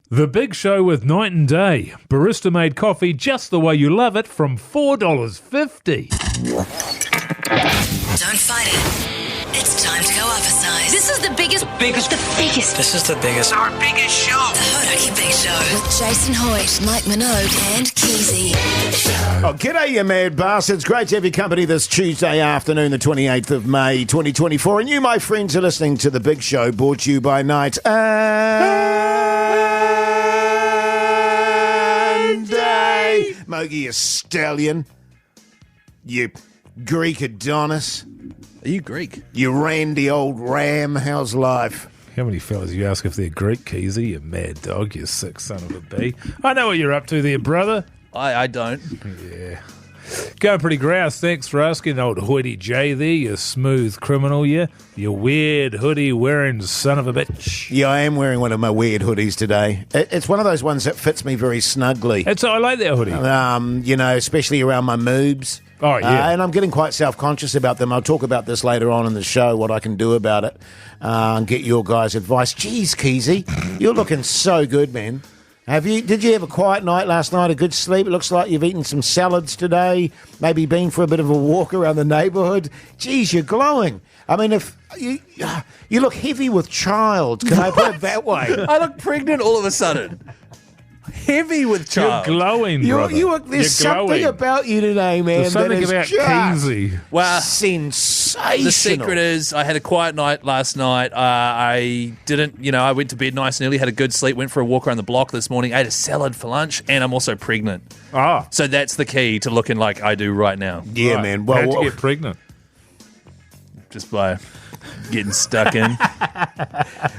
The Big Show with Night and Day. Barista-made coffee just the way you love it from $4.50. Don't fight it. It's time to go up a size. This is the biggest. This is the biggest. Our biggest show. The Hodaki Big Show. With Jason Hoyt, Mike Minogue and Keyzie. Oh, g'day, you mad bastards. Great to have your company this Tuesday afternoon, the 28th of May, 2024. And you, my friends, are listening to The Big Show, brought to you by Night and Day. Mogi, you stallion. You Greek Adonis. Are you Greek? You randy old ram. How's life? How many fellas you ask if they're Greek, Keyzie? You mad dog, you sick son of a bee. I know what you're up to there, brother. I don't. Yeah. Going pretty grouse, thanks for asking, old hoity J there, you smooth criminal, you weird hoodie wearing son of a bitch. Yeah, I am wearing one of my weird hoodies today. It's one of those ones that fits me very snugly. I like that hoodie. Especially around my moobs. Oh, yeah. And I'm getting quite self-conscious about them. I'll talk about this later on in the show, what I can do about it, and get your guys' advice. Jeez, Keyzie, you're looking so good, man. Did you have a quiet night last night, a good sleep? It looks like you've eaten some salads today, maybe been for a bit of a walk around the neighbourhood. Geez, you're glowing. I mean, if you look heavy with child, can I put it that way? I look pregnant all of a sudden. Heavy with child. You're glowing, brother. There's something about you today, man. There's something about Keyzie. Well, sensational. The secret is I had a quiet night last night. I went to bed nice and early, had a good sleep, went for a walk around the block this morning, ate a salad for lunch, and I'm also pregnant. Ah. So that's the key to looking like I do right now. Yeah, Right. man. How'd you get pregnant? Just by getting stuck in.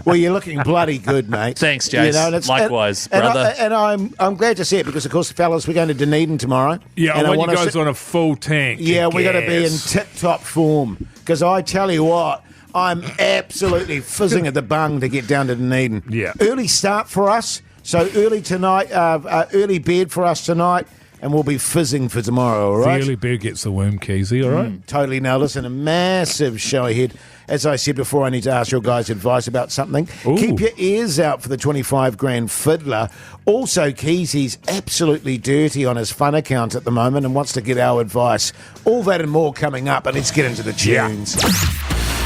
Well, you're looking bloody good, mate. Thanks, Jase. Likewise, brother. And I'm glad to see it because, of course, fellas, we're going to Dunedin tomorrow. Yeah, and I want you guys on a full tank. Yeah, of we got to be in gas. tip-top form because I tell you what, I'm absolutely fizzing at the bung to get down to Dunedin. Yeah. Early start for us, so early tonight, early bed for us tonight, and we'll be fizzing for tomorrow, all right? The early bird gets the worm, Keyzie, all right? Totally. Now, listen, a massive show ahead. As I said before, I need to ask your guys' advice about something. Ooh. Keep your ears out for the 25 grand fiddler. Also, Keyzie's absolutely dirty on his fun account at the moment and wants to get our advice. All that and more coming up, but let's get into the tunes.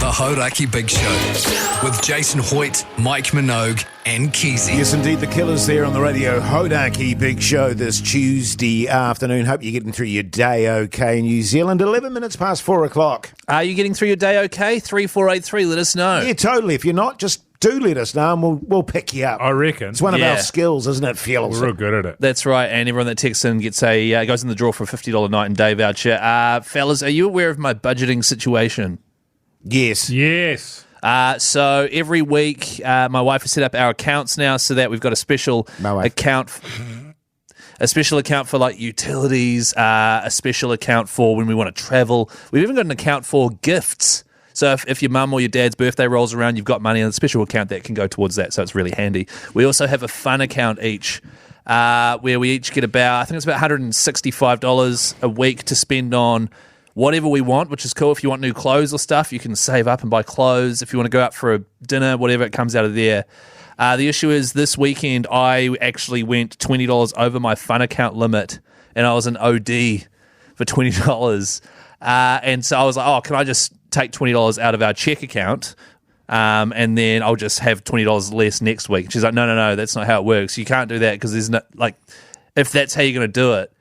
The Hodaki Big Show with Jason Hoyt, Mike Minogue and Keyzie. Yes, indeed, the Killers there on the radio. Hodaki Big Show this Tuesday afternoon. Hope you're getting through your day okay. New Zealand, 11 minutes past 4 o'clock. Are you getting through your day okay? 3483, let us know. Yeah, totally. If you're not, just do let us know and we'll pick you up. I reckon. It's one of our skills, isn't it, fellas? We're real good at it. That's right, and everyone that texts in gets goes in the draw for a $50 night and day voucher. Fellas, are you aware of my budgeting situation? Yes. Yes. So every week, my wife has set up our accounts now so that we've got a special account. A special account for like utilities, a special account for when we want to travel. We've even got an account for gifts. So if your mum or your dad's birthday rolls around, you've got money in a special account that can go towards that. So it's really handy. We also have a fun account each, where we each get about $165 a week to spend on whatever we want, which is cool. If you want new clothes or stuff, you can save up and buy clothes. If you want to go out for a dinner, whatever, it comes out of there. The issue is this weekend I actually went $20 over my fun account limit, and I was an OD for $20. And so I was like, can I just take $20 out of our check account, and then I'll just have $20 less next week? She's like, no, that's not how it works. You can't do that because there's no, like, if that's how you're going to do it,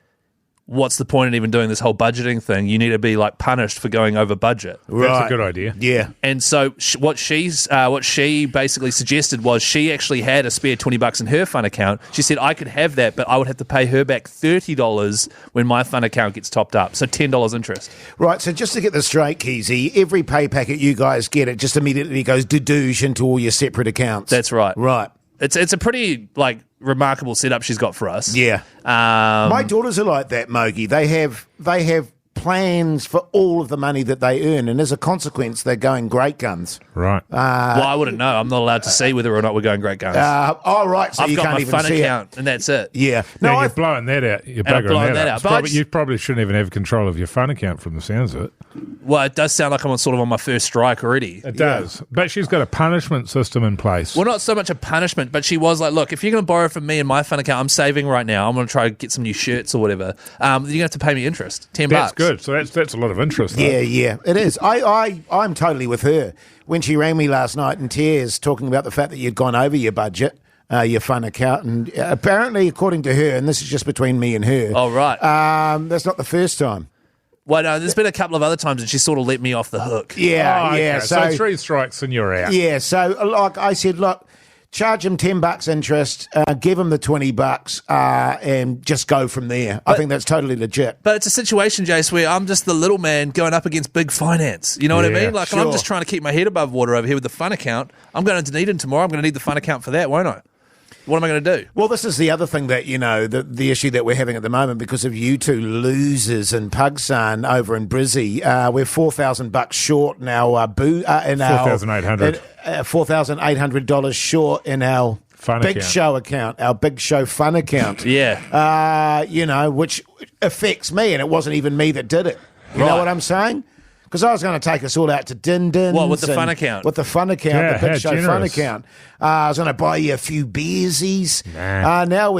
what's the point in even doing this whole budgeting thing? You need to be like punished for going over budget. Right. That's a good idea. Yeah. And so what she basically suggested was she actually had a spare $20 in her fun account. She said I could have that, but I would have to pay her back $30 when my fun account gets topped up. So $10 interest. Right, so just to get this straight, Keyzie, every pay packet you guys get, it just immediately goes dedoosh into all your separate accounts. That's right. Right. It's a pretty like remarkable setup she's got for us. Yeah. My daughters are like that, Mogi. They have plans for all of the money that they earn, and as a consequence, they're going great guns. Right. Well, I wouldn't know. I'm not allowed to see whether or not we're going great guns. Right. So I've you got can't my even fun see account, and that's it. Yeah. No, you're blowing that out. You're I'm buggering blowing that that out. out. But You probably shouldn't even have control of your fun account from the sounds of it. Well, it does sound like I'm sort of on my first strike already. It does. But she's got a punishment system in place. Well, not so much a punishment, but she was like, look, if you're going to borrow from me and my fun account, I'm saving right now. I'm going to try to get some new shirts or whatever. You're going to have to pay me interest, $10. That's good. So that's a lot of interest. Though. Yeah, it is. I'm totally with her. When she rang me last night in tears talking about the fact that you'd gone over your budget, your fun account, and apparently, according to her, and this is just between me and her. Oh, right. That's not the first time. Well, no, there's been a couple of other times and she sort of let me off the hook. Yeah, Oh, yeah. okay. So 3 strikes and you're out. Yeah, so like I said, look, charge him $10 interest, give him the $20, and just go from there. I think that's totally legit. But it's a situation, Jase, where I'm just the little man going up against big finance. You know what I Yeah, mean? Like, sure. I'm just trying to keep my head above water over here with the fun account. I'm going to Dunedin tomorrow. I'm going to need the fun account for that, won't I? What am I going to do? Well, this is the other thing that, the issue that we're having at the moment because of you two losers in Pugsan over in Brizzy. We're $4,000 short in our $4,800. $4,800 short in our Fun big account. show account, our big show fun account. Yeah. Which affects me, and it wasn't even me that did it. You know Right. what I'm saying? Because I was going to take us all out to Dunedin. What, with the fun account? With the fun account, Yeah, the how big show fun generous. account. I was going to buy you a few beersies. Now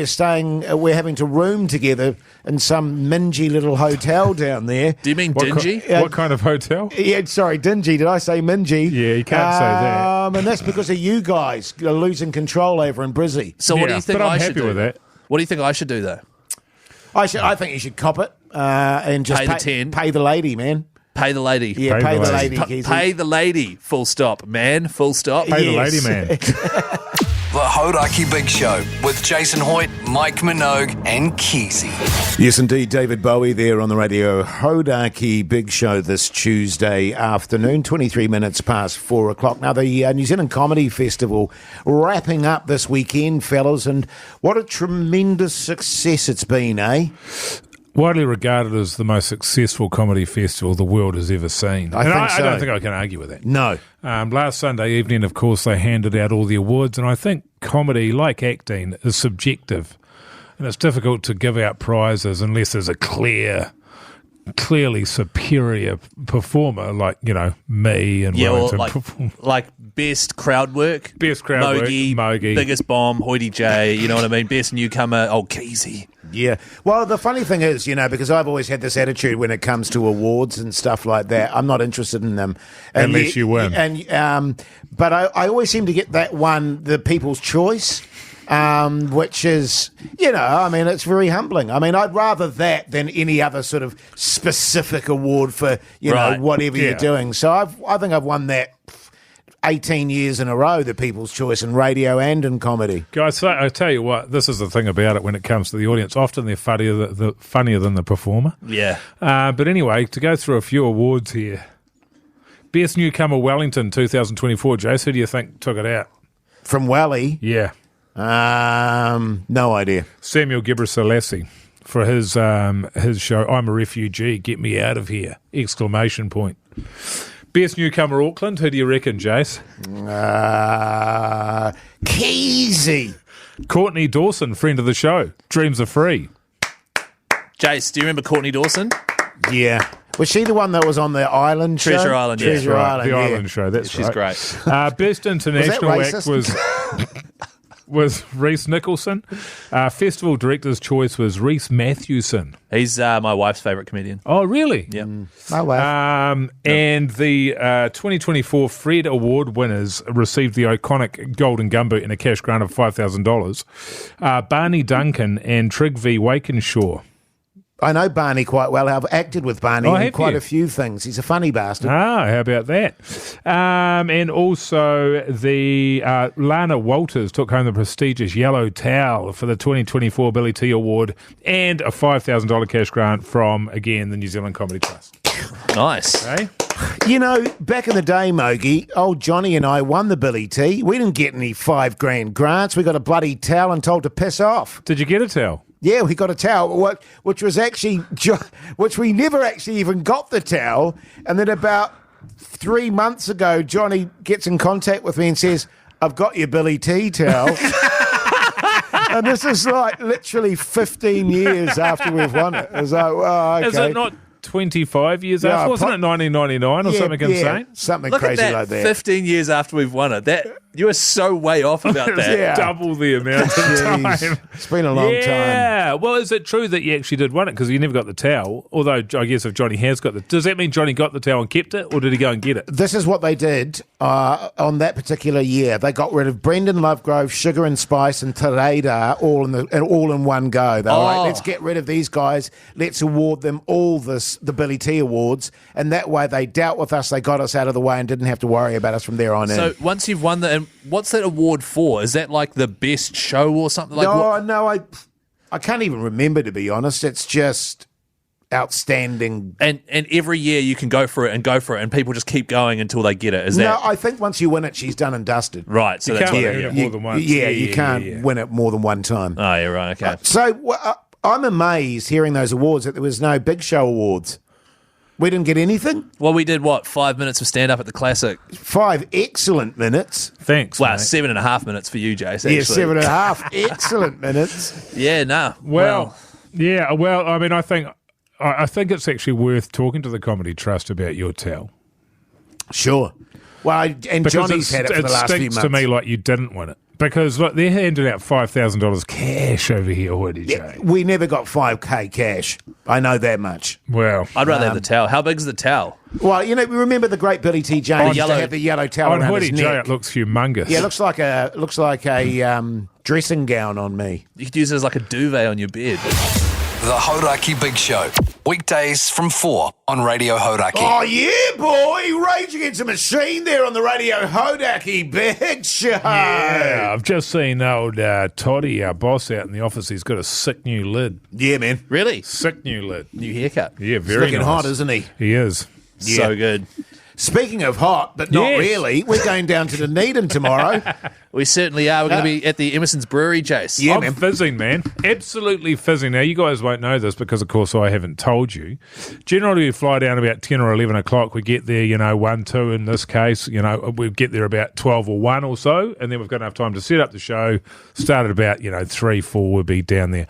we're having to room together in some mingy little hotel down there. Do you mean dingy? What kind of hotel? Yeah, sorry, dingy. Did I say mingy? Yeah, you can't say that. And that's because of you guys losing control over in Brizzy. So what do Yeah, you think but I'm I should happy do? with that. What do you think I should do, though? I think you should cop it and just Pay the 10. Pay the lady, man. Pay the lady. Yeah, Pay pay the the lady. lady. Keyzie. Pay the lady, full stop. Man, full stop. Hey, the Yes. lady man. The Hodaki Big Show with Jason Hoyt, Mike Minogue, and Keyzie. Yes, indeed, David Bowie there on the radio. Hodaki Big Show this Tuesday afternoon, 23 minutes past 4 o'clock. Now, the New Zealand Comedy Festival wrapping up this weekend, fellas, and what a tremendous success it's been, eh? Widely regarded as the most successful comedy festival the world has ever seen. I think so. I don't think I can argue with that. No. Last Sunday evening, of course, they handed out all the awards, and I think comedy, like acting, is subjective. And it's difficult to give out prizes unless there's a clearly superior performer like, me and Yeah, or Wellington. like best crowd work. Best crowd work, Mogi. Biggest bomb, Hoity J, you know what I mean? Best newcomer, Keyzie. Yeah. Well, the funny thing is, because I've always had this attitude when it comes to awards and stuff like that. I'm not interested in them. Unless you win. But I always seem to get that one, the People's Choice, which is, it's very humbling. I mean, I'd rather that than any other sort of specific award for, Right. whatever Yeah. you're doing. So I think I've won that 18 years in a row, the People's Choice in radio and in comedy. Guys, I tell you what, this is the thing about it when it comes to the audience. Often they're funnier than the performer. Yeah. But anyway, to go through a few awards here. Best Newcomer Wellington 2024. Jase, who do you think took it out? From Welly, Yeah. no idea. Samuel Gebrselassie for his show, I'm a Refugee, Get Me Out of Here! ! Best Newcomer Auckland. Who do you reckon, Jase? Keyzie. Courtney Dawson, friend of the show. Dreams are free. Jace, do you remember Courtney Dawson? Yeah. Was she the one that was on the island show? Treasure Island, yeah. Treasure Right, Island, the yeah. Island show. That's She's right. great. Best international act racist? was Reese Nicholson. Festival Director's Choice was Reese Matthewson. He's my wife's favourite comedian. Oh, really? Yep. Oh, wow. And the 2024 Fred Award winners received the iconic Golden Gumboot and a cash grant of $5,000. Barney Duncan and Trygve Wakenshaw. I know Barney quite well. I've acted with Barney Oh, in have quite you? a few things. He's a funny bastard. How about that? And also the Lana Walters took home the prestigious Yellow Towel for the 2024 Billy T Award and a $5,000 cash grant from, again, the New Zealand Comedy Trust. Nice. Okay? Back in the day, Mogi, old Johnny and I won the Billy T. We didn't get any $5,000 grants. We got a bloody towel and told to piss off. Did you get a towel? Yeah, we got a towel, which was actually, which we never actually even got the towel. And then about 3 months ago, Johnny gets in contact with me and says, I've got your Billy T towel. And this is like literally 15 years after we've won it. It's like, well, okay. Is it not 25 years after? Wasn't it 1999 or something insane? Something Look crazy at that, like that. 15 years after we've won it. You are so way off about that. Yeah. Double the amount of time. It's been a long time. Yeah. Well, is it true that you actually did win it? Because you never got the towel. Although, I guess if Johnny has got does that mean Johnny got the towel and kept it? Or did he go and get it? This is what they did on that particular year. They got rid of Brendan Lovegrove, Sugar and Spice, and Tereda all in one go. They were like, let's get rid of these guys. Let's award them all the Billy T awards. And that way they dealt with us. They got us out of the way and didn't have to worry about us from there on in. So once you've won and what's that award for? Is that like the best show or something? Like No, I can't even remember, to be honest. It's just outstanding. And every year you can go for it, and people just keep going until they get it. Is that? No, I think once you win it, she's done and dusted. Right, so You that's can't what win it more than once. Yeah, you can't win it more than one time. Oh, yeah, right, okay. So I'm amazed hearing those awards that there was no Big Show awards. We didn't get anything? Well, we did, 5 minutes of stand-up at the Classic? 5 excellent minutes. Thanks, Well, mate. 7.5 minutes for you, Jase, actually. Yeah, 7.5 excellent minutes. Yeah, no. Well, I mean, I think it's actually worth talking to the Comedy Trust about your towel. Sure. Well, and Because Johnny's had it for the last few stinks months. to me like you didn't win it. Because look, they're handing out $5,000 cash over here, Hoodie Yeah, J. we never got 5K cash. I know that much. Well, I'd rather have the towel. How big is the towel? Well, you know, remember the great Billy T. James used to have the yellow towel on around Hoodie his J, neck. it looks humongous. Yeah, it looks like a dressing gown on me. You could use it as like a duvet on your bed. The Hodaki Big Show. Weekdays from 4 on Radio Hodaki. Oh, yeah, boy. Rage Against the Machine there on the Radio Hodaki Big Show. Yeah, I've just seen old Toddy, our boss, out in the office. He's got a sick new lid. Yeah, man. Really? Sick new lid. New haircut. Yeah, He's very looking nice. hot, isn't he? He is. Yeah. So good. Speaking of hot, but not Yes. really, we're going down to Dunedin tomorrow. We certainly are. We're going to be at the Emerson's Brewery, Jase. Yeah, I'm man. fizzing, man. Absolutely fizzing. Now, you guys won't know this because, of course, I haven't told you. Generally, we fly down about 10 or 11 o'clock. We get there, 1, 2 in this case. We get there about 12 or 1 or so, and then we've got enough time to set up the show. Start at about, 3, 4, we'll be down there.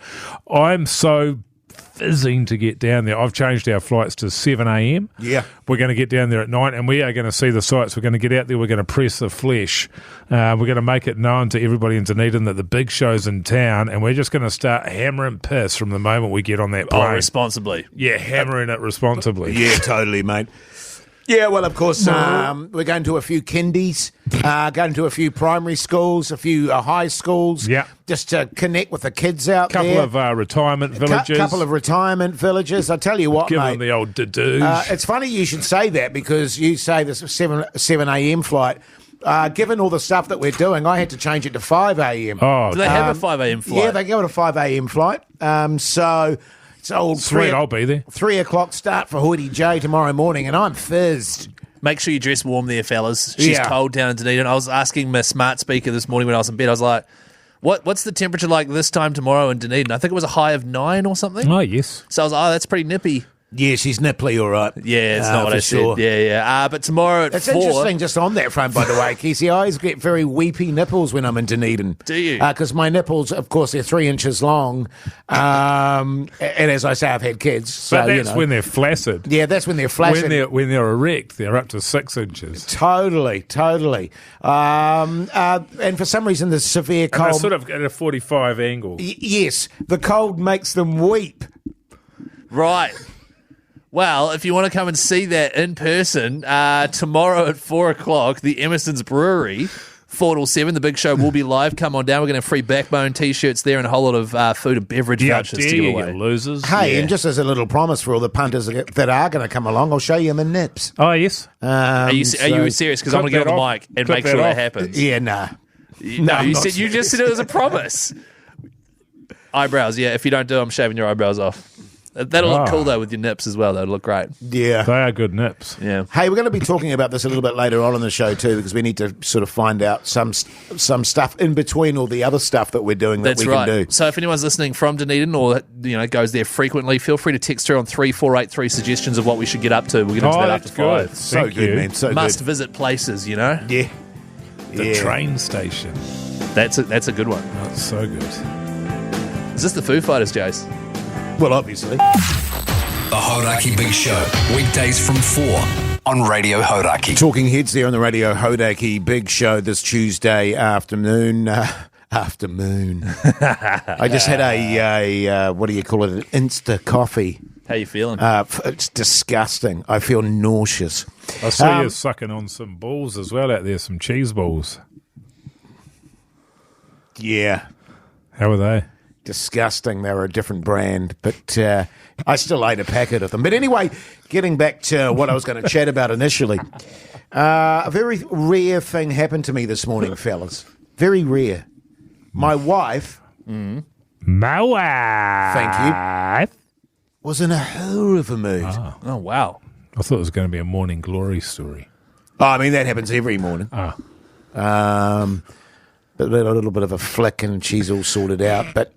I'm so fizzing to get down there. I've changed our flights to 7 a.m. Yeah. We're going to get down there at 9 and we are going to see the sights. We're going to get out there. We're going to press the flesh. We're going to make it known to everybody in Dunedin that the big show's in town, and we're just going to start hammering piss from the moment we get on that plane. Oh, responsibly. Yeah, hammering it responsibly. Yeah, totally, mate. Yeah, well, of course, we're going to a few kindies, going to a few primary schools, a few high schools, Yeah. just to connect with the kids out Couple there. of retirement villages. Couple of retirement villages. I tell you what, Give mate. them the old dadoosh. It's funny you should say that because you say this 7 a.m. flight. Given all the stuff that we're doing, I had to change it to 5 a.m. Oh, Do they have a 5 a.m. flight? Yeah, they go at a 5 a.m. flight. So it's old sweet, I'll be there. 3 o'clock start for Hoodie J tomorrow morning, and I'm fizzed. Make sure you dress warm there, fellas. She's Yeah. cold down in Dunedin. I was asking my smart speaker this morning when I was in bed. I was like, what's the temperature like this time tomorrow in Dunedin? I think it was a high of 9 or something. Oh, yes. So I was like, that's pretty nippy. Yeah, she's nipply, all right. Yeah, it's not what for I sure. said. Yeah. But tomorrow at It's 4... interesting just on that front, by the way, Keyzie. I always get very weepy nipples when I'm in Dunedin. Do you? Because my nipples, of course, they're 3 inches long. And as I say, I've had kids. So, But that's when they're flaccid. Yeah, that's when they're flashing. When they're erect, they're up to 6 inches. Totally. And for some reason, the severe And they're cold... sort of at a 45 angle. Yes, the cold makes them weep. Right. Well, if you want to come and see that in person, tomorrow at 4 o'clock, the Emerson's Brewery, 4 till 7, the big show will be live. Come on down. We're going to have free Backbone T-shirts there and a whole lot of food and beverage Yeah, vouchers dare to give you, away. you losers. Hey, Yeah. and just as a little promise for all the punters that are going to come along, I'll show you my nips. Oh, yes. Are you serious? Because I'm going to get on the mic and make sure that happens. Yeah, nah. No, I'm you not just said it as a promise. Eyebrows, yeah. If you don't do it, I'm shaving your eyebrows off. That'll look cool, though, with your nips as well. That'll look great. Yeah. They are good nips. Yeah. Hey, we're going to be talking about this a little bit later on in the show too, because we need to sort of find out some stuff in between all the other stuff that we're doing that That's we right. can do. So if anyone's listening from Dunedin or goes there frequently, feel free to text her on 3483 suggestions of what we should get up to. We'll get into that after good. 5. So Thank good, you. man. So Must good. visit places, Yeah. The train station. That's a good one. That's so good. Is this the Foo Fighters, Jase? Well, obviously. The Hodaki Big Show, weekdays from 4 on Radio Hodaki. Talking heads there on the Radio Hodaki Big Show this Tuesday afternoon. I just had a what do you call it? An Insta coffee. How you feeling? It's disgusting. I feel nauseous. I saw you sucking on some balls as well out there, some cheese balls. Yeah. How were they? Disgusting. They were a different brand, but I still ate a packet of them. But anyway, getting back to what I was going to chat about initially, a very rare thing happened to me this morning, fellas. Very rare. My wife, My wife. Thank was in a hell of a mood. Oh, wow. I thought it was going to be a morning glory story. Oh, I mean, that happens every morning. Ah. But a little bit of a flick and she's all sorted out. But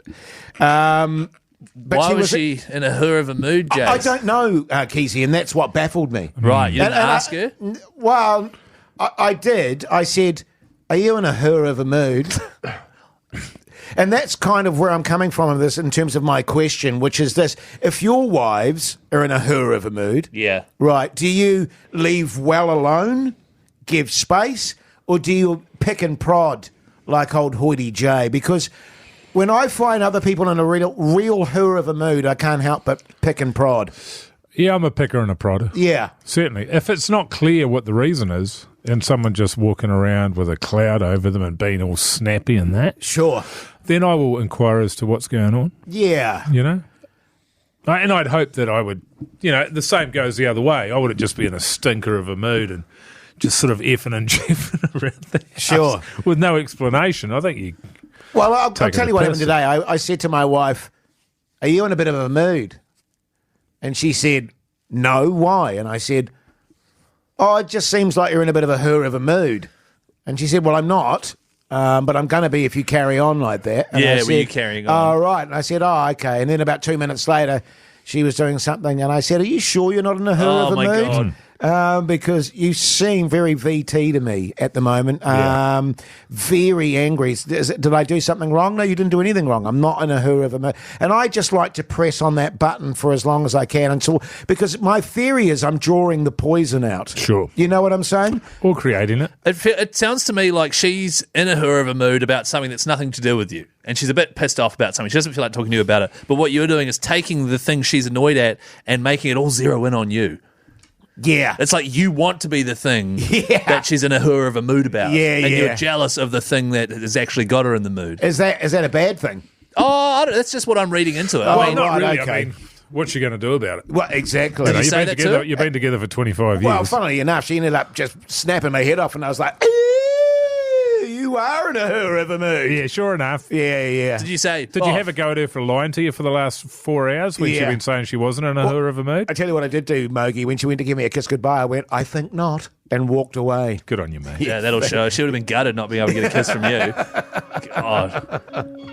Why was she in a her of a mood, Jase? I don't know, Keyzie, and that's what baffled me. Right, you didn't And ask her? Well, I did. I said, are you in a her of a mood? And that's kind of where I'm coming from in this in terms of my question, which is this. If your wives are in a her of a mood, Yeah. right, do you leave well alone, give space, or do you pick and prod like old Hoity J? Because when I find other people in a real her of a mood, I can't help but pick and prod. Yeah, I'm a picker and a prodder. Yeah. Certainly. If it's not clear what the reason is, and someone just walking around with a cloud over them and being all snappy and that, Sure. then I will inquire as to what's going on, Yeah. you know? And I'd hope that I would, the same goes the other way. I would just be in a stinker of a mood and just sort of effing and jeffing around the house Sure. with no explanation. I think you... Well, I'll Taking tell a you what happened piss. today. I said to my wife, are you in a bit of a mood? And she said, no, why? And I said, oh, it just seems like you're in a bit of a her of a mood. And she said, well, I'm not, but I'm going to be if you carry on like that. And Yeah, I were you said, carrying on? Oh, right. And I said, oh, okay. And then about 2 minutes later, she was doing something, and I said, are you sure you're not in a her Oh, of a my mood? God. Because you seem very VT to me at the moment. Very angry. Did I do something wrong? No, you didn't do anything wrong. I'm not in a her of a mood. And I just like to press on that button for as long as I can because my theory is I'm drawing the poison out. Sure. You know what I'm saying? Or creating it. It sounds to me like she's in a her of a mood about something that's nothing to do with you. And she's a bit pissed off about something. She doesn't feel like talking to you about it. But what you're doing is taking the thing she's annoyed at and making it all zero in on you. Yeah. It's like you want to be the thing that she's in a her of a mood about. Yeah, and yeah. you're jealous of the thing that has actually got her in the mood. Is that a bad thing? Oh, that's just what I'm reading into it. Oh, I mean, Not right, really. okay. I mean, what's she going to do about it? Well, exactly. you say You've been that together. too? You've been together for 25 Well, years. funnily enough, she ended up just snapping my head off, and I was like, you are in a her of a mood. Yeah, sure enough. Yeah. did you say? Did you have a go at her for lying to you for the last 4 hours when she'd Yeah. been saying she wasn't in a her of a mood? I tell you what I did do, Mogi. When she went to give me a kiss goodbye, I went, I think not, and walked away. Good on you, mate. Yeah, that'll show. She would have been gutted not being able to get a kiss from you. God,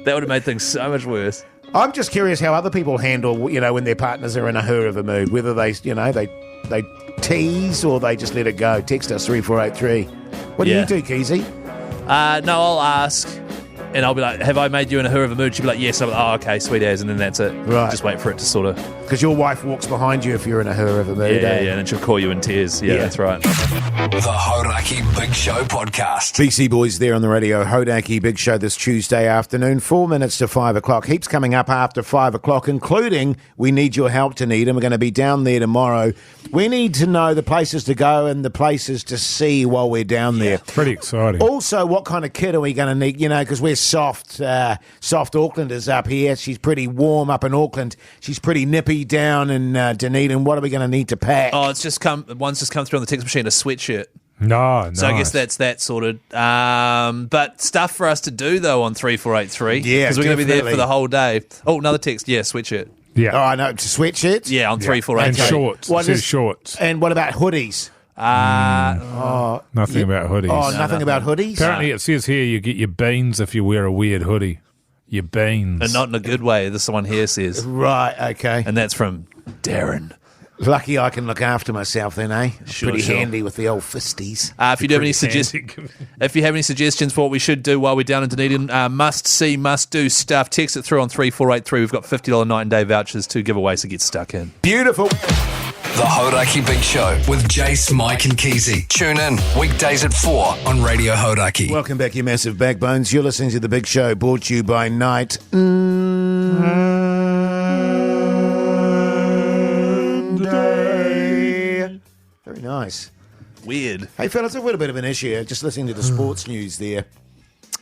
that would have made things so much worse. I'm just curious how other people handle, when their partners are in a her of a mood, whether they tease or they just let it go. Text us 3483. What do Yeah. you do, Keyzie? No, I'll ask, and I'll be like, "Have I made you in a her of a mood?" She'll be like, "Yes." I'm like, "Oh, okay, sweet as," and then that's it. Right. Just wait for it to sort of. Because your wife walks behind you if you're in a her of a mood. Yeah, eh? and then she'll call you in tears. Yeah, Yeah. that's right. The Hodaki Big Show podcast. BC Boys there on the radio. Hodaki Big Show this Tuesday afternoon, 4 minutes to 5 o'clock. Heaps coming up after 5 o'clock, including We Need Your Help, Dunedin. We're going to be down there tomorrow. We need to know the places to go and the places to see while we're down there. Pretty exciting. Also, what kind of kit are we going to need? Because we're soft Aucklanders up here. She's pretty warm up in Auckland. She's pretty nippy down in Dunedin. What are we going to need to pack? Oh, one's just come through on the text machine, a sweatshirt. No. So I guess that's that sorted. But stuff for us to do though on 3483. Yeah, because we're going to be there definitely. for the whole day. Oh, another text. Yeah, sweatshirt. Yeah. Oh, I know. Sweatshirts? Yeah, on 348. And shorts. What It says is- shorts. And what about hoodies? Nothing about hoodies. Oh, nothing about hoodies? Apparently, it says here you get your beans if you wear a weird hoodie. Your beans. And not in a good way, this one here says. Right, okay. And that's from Darren. Lucky I can look after myself then, eh? Sure, Pretty sure. handy with the old fisties. If you do have any Handy. if you have any suggestions for what we should do while we're down in Dunedin, must see, must do stuff, text it through on 3483. We've got $50 night and day vouchers to give away, so get stuck in. Beautiful. The Hodaki Big Show with Jase, Mike and Keyzie. Tune in weekdays at 4 on Radio Hodaki. Welcome back, you massive backbones. You're listening to The Big Show, brought to you by Night. Day. Very nice. Weird. Hey, fellas, I've got a bit of an issue just listening to the sports news there.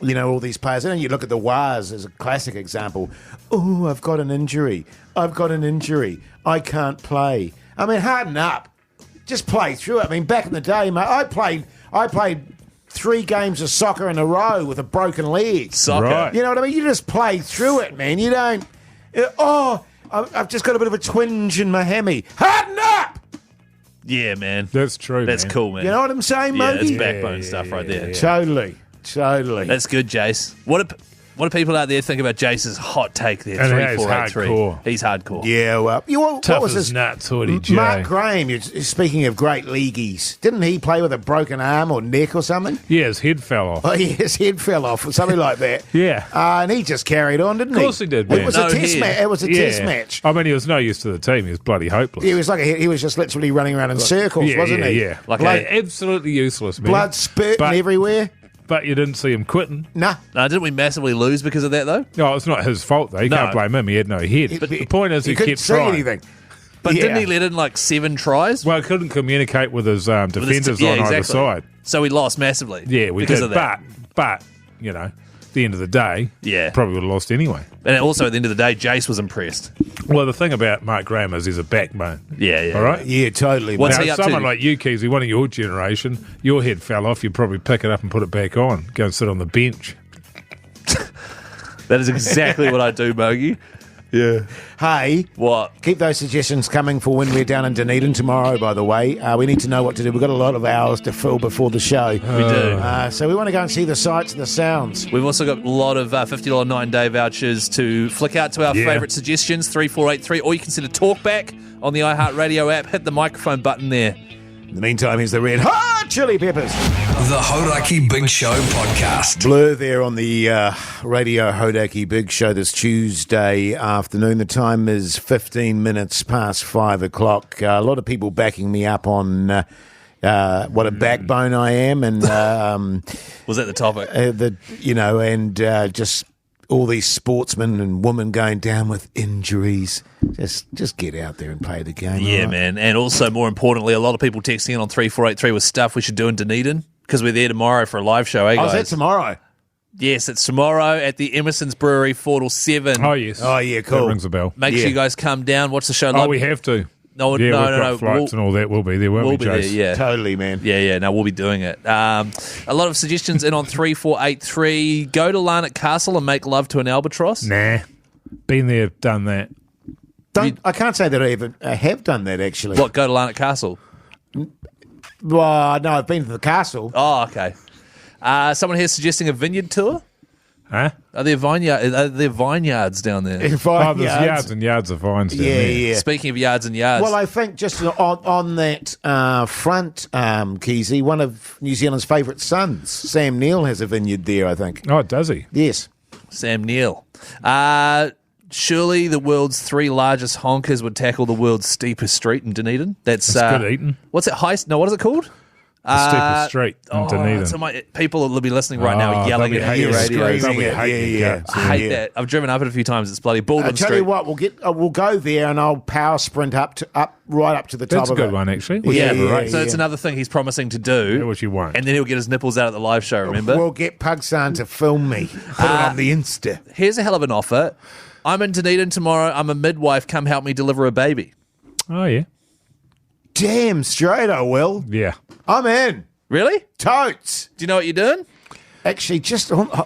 You know, all these players. And you look at the Wires as a classic example. Oh, I've got an injury. I can't play. I mean, harden up. Just play through it. I mean, back in the day, mate, I played 3 games of soccer in a row with a broken leg. Soccer. Right. You know what I mean? You just play through it, man. You don't, I've just got a bit of a twinge in my hammy. Harden up! Yeah, man. That's true, That's man. cool, man. You know what I'm saying, Yeah, that's Mogi? backbone stuff right there. Totally. That's good, Jace. What do people out there think about Jace's hot take there? And that is 3483. hardcore. He's hardcore. Yeah, well, what Tough was as his nuts, hoodie J. Mark Graham, speaking of great leagueies, didn't he play with a broken arm or neck or something? Yeah, his head fell off. Oh, yeah, his head fell off or something like that. Yeah. And he just carried on, didn't he? Of course he did, It man. was No a test head. match. It was a test match. I mean, he was no use to the team. He was bloody hopeless. He was just literally running around in circles, wasn't he? Yeah. Like Like a- absolutely useless, man. Blood spurting But- everywhere. But you didn't see him quitting. Nah. Now, didn't we massively lose because of that, though? No, it's not his fault, though. You No. can't blame him. He had no head. But the point is, he couldn't kept see trying. anything. But Yeah. didn't he let in like 7 tries? Well, he couldn't communicate with his With his defenders yeah, on either exactly. side. So we lost massively. Yeah, we because did. of that. But, you know, at the end of the day, Yeah. probably would have lost anyway. And also at the end of the day, Jace was impressed. Well, the thing about Mark Graham is he's a backbone. Yeah. All right? Yeah, totally. What's now, he up to? someone like you, Keyzie, one of your generation, your head fell off, you'd probably pick it up and put it back on. Go and sit on the bench. That is exactly what I do, Mogi. Yeah. Hey, What? keep those suggestions coming for when we're down in Dunedin tomorrow, by the way. We need to know what to do. We've got a lot of hours to fill before the show. We do. So we want to go and see the sights and the sounds. We've also got a lot of $50 night and day vouchers to flick out to our Yeah. favourite suggestions, 3483, or you can send a talkback on the iHeartRadio app. Hit the microphone button there. In the meantime, here's the Red Hot Chili Peppers. The Hodaki Big Show podcast. Blur there on the Radio Hodaki Big Show this Tuesday afternoon. The time is 15 minutes past 5 o'clock. A lot of people backing me up on what a backbone I am, and Was that the topic? just all these sportsmen and women going down with injuries. Just get out there and play the game. Yeah, all right? man. And also, more importantly, a lot of people texting in on 3483 with stuff we should do in Dunedin because we're there tomorrow for a live show, eh, Oh, guys? is that tomorrow? Yes, it's tomorrow at the Emerson's Brewery, 4 till 7. Oh, yes. Oh, yeah, cool. That rings a bell. Make sure yeah. you guys come down, watch the show Oh, live. we have to. No, Yeah, no, we've no, got no. flights and all that. We'll be there, won't We'll we, be there, Jase? yeah. Totally, man. Yeah, no, we'll be doing it. A lot of suggestions in on 3483. Go to Larnach Castle and make love to an albatross. Nah. Been there, done that. I can't say that I have done that, actually. What, go to Larnach Castle? Well, no, I've been to the castle. Oh, okay. Someone here suggesting a vineyard tour. Huh? Are there vineyards down there? Oh, there's yards and yards of vines down Yeah, there. yeah. Speaking of yards and yards. Well, I think just on that front, Keyzie, one of New Zealand's favourite sons, Sam Neill, has a vineyard there, I think. Oh, does he? Yes. Sam Neill. Surely the world's 3 largest honkers would tackle the world's steepest street in Dunedin. That's good eating. What's it? What is it called? The steepest street in Dunedin. So people will be listening right now yelling at your radio. screaming. Yeah. I hate that. I've driven up it a few times. It's bloody Baldwin I tell Street. you what, we'll go there and I'll power sprint right up to the top That's a of good it. one, actually. We Yeah, should have a yeah, race. So it's another thing he's promising to do. Yeah, which he won't. And then he'll get his nipples out at the live show, remember? We'll get Pugsan to film me. Put it on the Insta. Here's a hell of an offer. I'm in Dunedin tomorrow. I'm a midwife. Come help me deliver a baby. Oh, yeah. Damn straight I will. Yeah. I'm in. Really? Totes. Do you know what you're doing? Actually,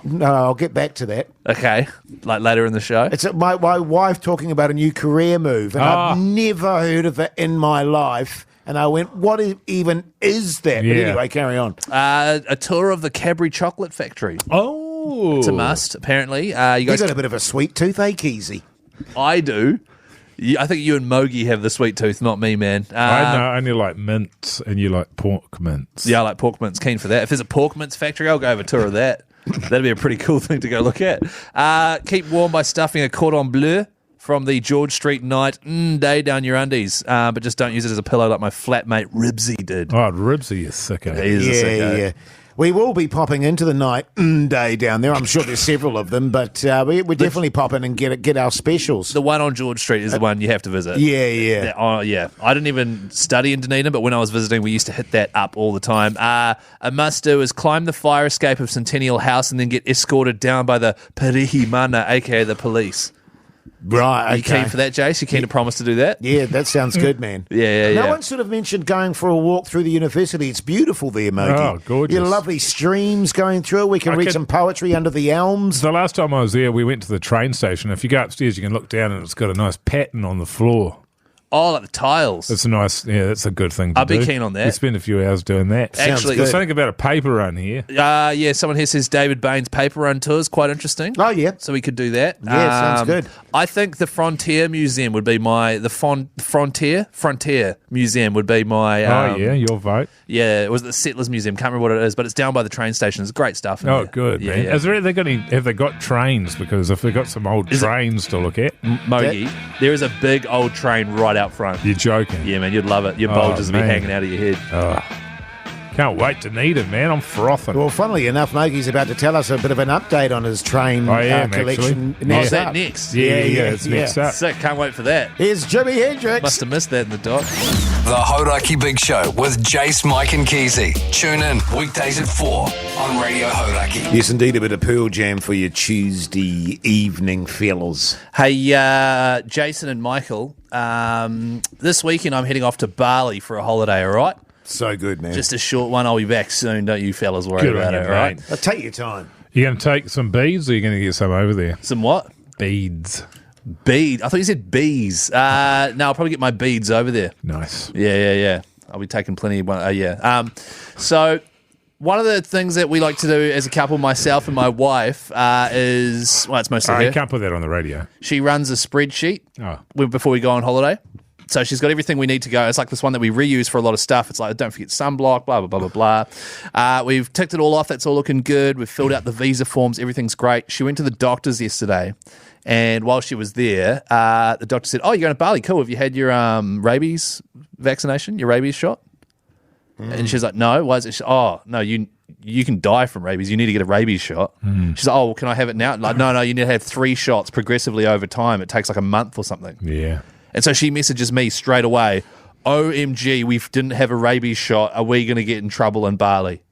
no, I'll get back to that. Okay, like later in the show. It's my wife talking about a new career move, and I've never heard of it in my life. And I went, what even is that? Yeah. But anyway, carry on. A tour of the Cadbury Chocolate Factory. Oh. It's a must, apparently. You You guys, got a bit of a sweet tooth, eh, Keyzie? I do. I think you and Mogi have the sweet tooth, not me, man. I only like mints, and you like pork mints. Yeah, I like pork mints. Keen for that. If there's a pork mints factory, I'll go have a tour of that. That'd be a pretty cool thing to go look at. Keep warm by stuffing a cordon bleu from the George Street night day down your undies, but just don't use it as a pillow like my flatmate Ribsy did. Oh, Ribsy is sicko. He is a sicko. Yeah. We will be popping into the night day down there. I'm sure there's several of them, but we're definitely popping and get our specials. The one on George Street is the one you have to visit. Yeah. Oh, yeah. I didn't even study in Dunedin, but when I was visiting, we used to hit that up all the time. A must-do is climb the fire escape of Centennial House and then get escorted down by the Perihi Mana, a.k.a. the police. Right, Are you keen for that, Jase? You keen to promise to do that? Yeah, that sounds good, man. Yeah. No one sort of mentioned going for a walk through the university. It's beautiful there, Mogi. Oh, gorgeous. You have lovely streams going through it. We can read some poetry under the elms. The last time I was there, we went to the train station. If you go upstairs, you can look down and it's got a nice pattern on the floor. Oh, like the tiles. It's a nice, that's a good thing to do. I'd be keen on that. We spend a few hours doing that. Actually, There's something about a paper run here. Yeah, someone here says David Bain's paper run tour is quite interesting. Oh, yeah. So we could do that. Yeah, sounds good. I think the Frontier Museum would be Frontier Museum would be my... Your vote. Yeah, it was the Settlers Museum. Can't remember what it is, but it's down by the train station. It's great stuff. In Oh, there. good, man. Yeah. Have they got trains? Because if they've got some old trains to look at, Mogi, there is a big old train right out front. you're joking. Yeah, man, you'd love it. Your bulges would be man. hanging out of your head. Can't wait to need it, man. I'm frothing. Well, funnily enough, Mogi's about to tell us a bit of an update on his train actually. collection. What's Next that up. next? Yeah, it's next up. Sick, can't wait for that. Here's Jimi Hendrix. Must have missed that in the doc. The Hodaki Big Show with Jase, Mike and Keyzie. Tune in weekdays at 4 on Radio Hodaki. Yes, indeed, a bit of Pearl Jam for your Tuesday evening fellas. Hey, Jason and Michael, this weekend I'm heading off to Bali for a holiday, all right? So good, man. Just a short one. I'll be back soon. Don't you fellas worry Good about on it, you, all right? mate. Take your time. You going to take some beads or you going to get some over there? Some what? Beads. Bead. I thought you said bees. No, I'll probably get my beads over there. Nice. Yeah. I'll be taking plenty. So one of the things that we like to do as a couple, myself and my wife, is, well, it's mostly You her. can't put that on the radio. She runs a spreadsheet Oh. before we go on holiday. So she's got everything we need to go. It's like this one that we reuse for a lot of stuff. It's like, don't forget sunblock, blah, blah, blah, blah, blah. We've ticked it all off. That's all looking good. We've filled out the visa forms. Everything's great. She went to the doctor's yesterday. And while she was there, the doctor said, oh, you're going to Bali. Cool. Have you had your rabies vaccination, your rabies shot? And she's like, no. Why is it? No, you can die from rabies. You need to get a rabies shot. She's like, oh, well, can I have it now? Like, no, you need to have 3 shots progressively over time. It takes like a month or something. Yeah. And so she messages me straight away, OMG, we didn't have a rabies shot. Are we going to get in trouble in Bali?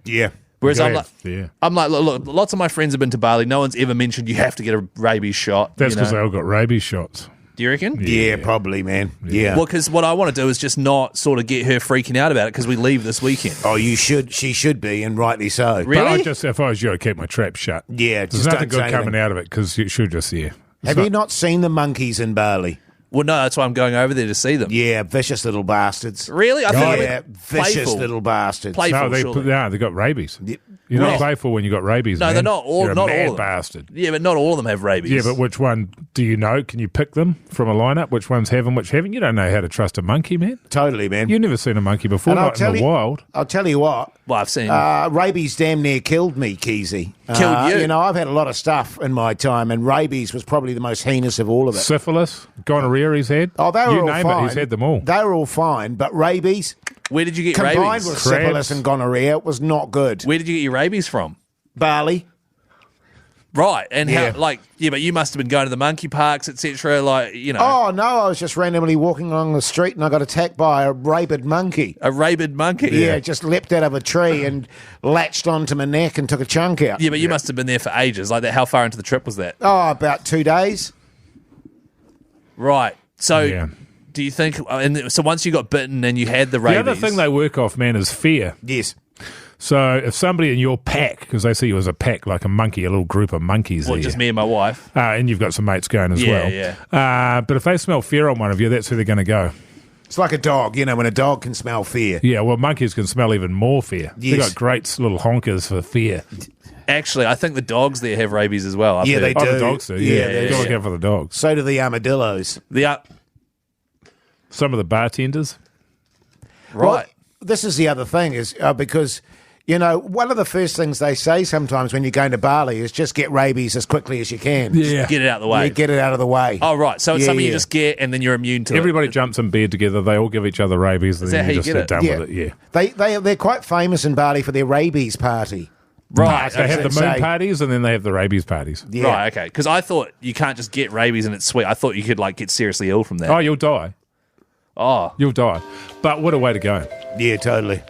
Yeah. Whereas I'm Yeah. like, look, lots of my friends have been to Bali. No one's ever mentioned you have to get a rabies shot. That's because they all got rabies shots. Do you reckon? Yeah, probably, man. Yeah. Well, because what I want to do is just not sort of get her freaking out about it because we leave this weekend. Oh, you should. She should be, and rightly so. Really? But if I was you, I'd keep my trap shut. Yeah, There's just nothing don't good say coming anything. out of it because you should just, Have you not seen the monkeys in Bali? Well, no, that's why I'm going over there to see them. Yeah, vicious little bastards. Really? I thought Yeah, vicious playful. little bastards. Playful, No, surely. they got rabies. Yeah. You're not Right. playful when you got rabies. No, man. they're not all- You're a not all mad of them. bastard. Yeah, but not all of them have rabies. Yeah, but which one do you know? Can you pick them from a lineup? Which ones have them, which haven't? You don't know how to trust a monkey, man. Totally, man. You've never seen a monkey before, And I'll not in tell the you- wild. I'll tell you what. Well, I've seen. Rabies damn near killed me, Keyzie. Killed you? You know, I've had a lot of stuff in my time, and rabies was probably the most heinous of all of it. Syphilis, gonorrhea he's had. Oh, they were you all name fine. it, he's had them all. They were all fine, but rabies, Where did you get combined rabies? with Crabs. syphilis and gonorrhea, it was not good. Where did you get your rabies from? Bali. Right, and Yeah. but you must have been going to the monkey parks, etc. Like, you know, Oh, no, I was just randomly walking along the street and I got attacked by a rabid monkey. a rabid monkey. Yeah, it just leapt out of a tree and latched onto my neck and took a chunk out. Yeah, but you must have been there for ages. Like that, how far into the trip was that? Oh, about 2 days. Right. So, Yeah. do you think? And so, once you got bitten and you had the The rabies, other thing they work off, man, is fear. Yes. So if somebody in your pack, because they see you as a pack, like a monkey, a little group of monkeys Well, there, just me and my wife. and you've got some mates going as well. Yeah. But if they smell fear on one of you, that's who they're going to go. It's like a dog, when a dog can smell fear. Yeah, well, monkeys can smell even more fear. Yes. They've got great little honkers for fear. Actually, I think the dogs there have rabies as well. I've Yeah, heard. they Oh, do. the dogs do. Yeah, Yeah, they you've got to do. look out for the dogs. So do the armadillos. Some of the bartenders. Right. Well, this is the other thing is because, one of the first things they say sometimes when you're going to Bali is just get rabies as quickly as you can. Yeah. Get it out of the way. Yeah, get it out of the way. Oh, right. So it's Yeah, something you yeah. just get and then you're immune to Everybody it. jumps in bed together. They all give each other rabies. And that then how you just get get it? done Yeah. with it. Yeah. They're quite famous in Bali for their rabies party. Right. They have the Say- moon parties and then they have the rabies parties. Yeah. Right, okay. Because I thought you can't just get rabies and it's sweet. I thought you could get seriously ill from that. Oh, you'll die. Oh. You'll die. But what a way to go. Yeah, totally.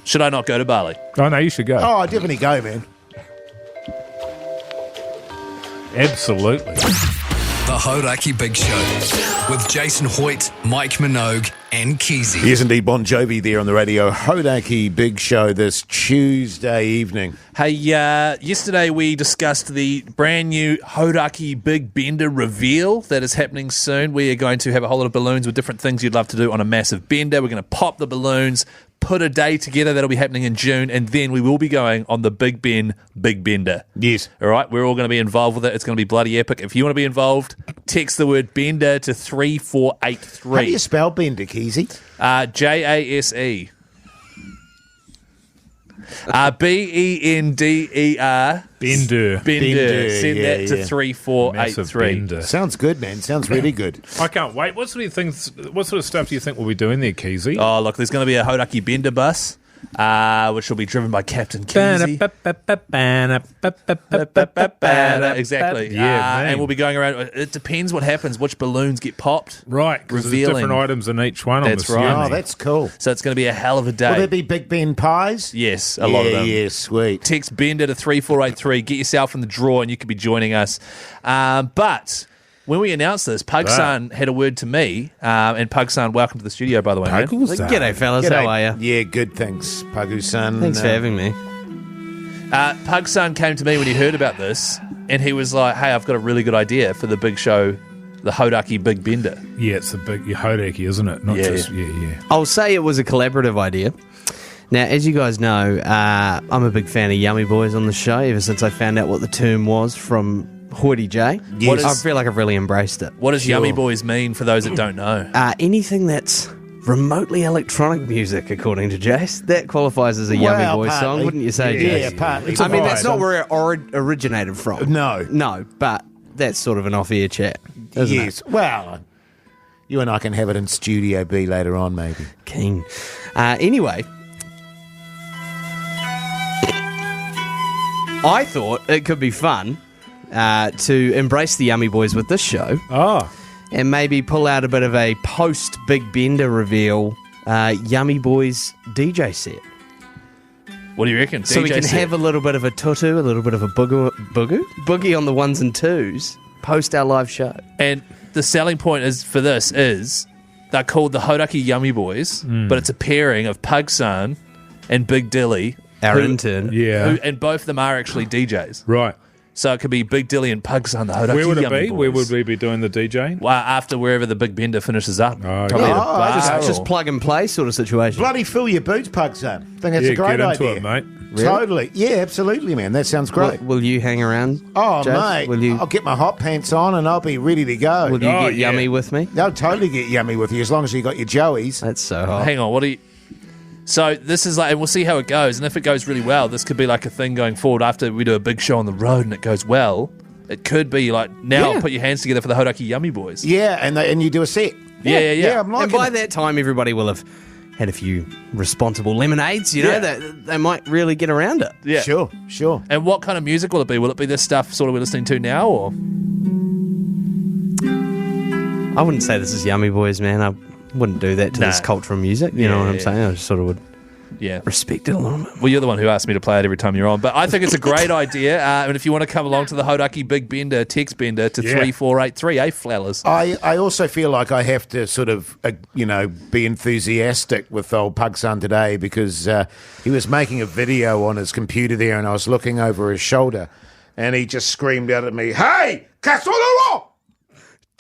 Should I not go to Bali? Oh, no, you should go. Oh, definitely go, man. Absolutely. The Hauraki Big Show with Jason Hoyt, Mike Minogue, and Keyzie. Yes, indeed, Bon Jovi there on the radio. Hodaki Big Show this Tuesday evening. Hey, yesterday we discussed the brand new Hodaki Big Bender reveal that is happening soon. We are going to have a whole lot of balloons with different things you'd love to do on a massive bender. We're going to pop the balloons, put a day together. That'll be happening in June, and then we will be going on the Big Ben Big Bender. Yes. All right, we're all going to be involved with it. It's going to be bloody epic. If you want to be involved, text the word Bender to How do you 3483. spell Bender, Keyzie? Jase. Bender. Bender. Bender. Send yeah, that to yeah. 3483. Bender. Sounds good, man. Sounds really good. I can't wait. What sort of stuff do you think we'll be doing there, Keyzie? Oh, look, there's going to be a Hodaki Bender bus, which will be driven by Captain Keyzie. Exactly. Yeah, and we'll be going around. It depends what happens, which balloons get popped. Right, because there's Revealing. different items in each one. That's I'm right. assuming. Oh, that's cool. So it's going to be a hell of a Will there day. be Big Ben pies? Yes, a lot of them. Yeah, sweet. Text Bender to 3483. Get yourself in the draw and you could be joining us. But when we announced this, Pugsan had a word to me. And Pugsan, welcome to the studio, by the way, man. G'day, fellas. How are you? Yeah, good, thanks, Pagu-san. Thanks for having me. Pugsan came to me when he heard about this, and he was like, hey, I've got a really good idea for the big show, the Hodaki Big Bender. Yeah, it's the big Hodaki, isn't it? Not Yeah, just yeah. I'll say it was a collaborative idea. Now, as you guys know, I'm a big fan of Yummy Boys on the show ever since I found out what the term was from Hoity J. Yes. I feel like I've really embraced it. What does Yummy Boys mean for those that don't know? Anything that's remotely electronic music, according to Jase, that qualifies as a Yummy Well, Boys partly. song, wouldn't you say, Yeah, Jase? partly. I mean, that's not where it originated from. No. No, but that's sort of an off-air chat, isn't Yes. Well, you and I can have it in Studio B later on, maybe. it? Keen. Anyway, I thought it could be fun to embrace the Yummy Boys with this show Oh, and maybe pull out a bit of a post-Big Bender reveal Yummy Boys DJ set. What do you reckon? So we DJ can set. have a little bit of a tutu, a little bit of a boogie on the ones and twos, post our live show. And the selling point is for this is they're called the Hodaki Yummy Boys, but it's a pairing of Pugsan and Big Dilly. Our who- intern. yeah. and both of them are actually DJs. Right. So it could be Big Dilly and Pugsan, the Hodaki Where would it Yummy be? Boys. Where would we be doing the DJing? Well, after wherever the Big Bender finishes up. Oh, Probably yeah. at a bar Just or- plug and play sort of situation. Bloody fill your boots, Pug-san. I think that's Yeah, a great get into idea. it, mate. Totally. Yeah, absolutely, man. That sounds great. Will you hang around? Oh, Jase? mate. Will you, I'll get my hot pants on and I'll be ready to go. will you Oh, get yeah. yummy with me? They'll totally get yummy with you as long as you got your joeys. That's so hot. Hang on, what do you... So this is like, and we'll see how it goes. And if it goes really well, this could be like a thing going forward after we do a big show on the road and it goes well. It could be like, now Yeah. put your hands together for the Hodaki Yummy Boys. Yeah, and you do a set. Yeah. Yeah, I'm And liking by it. that time, everybody will have had a few responsible lemonades, you know, Yeah. that they might really get around it. Yeah. Sure. And what kind of music will it be? Will it be this stuff sort of we're listening to now, or I wouldn't say this is Yummy Boys, man. I wouldn't do that to this Nah. cultural music. You know what I'm Yeah. saying? I just sort of would Yeah. Respect it a little bit. Well, you're the one who asked me to play it every time you're on. But I think it's a great idea. And if you want to come along to the Hodaki Big Bender, text Bender to 3483, flowers. I also feel like I have to sort of, be enthusiastic with old Pugson today because he was making a video on his computer there and I was looking over his shoulder and he just screamed out at me, "Hey, Kasoloro!"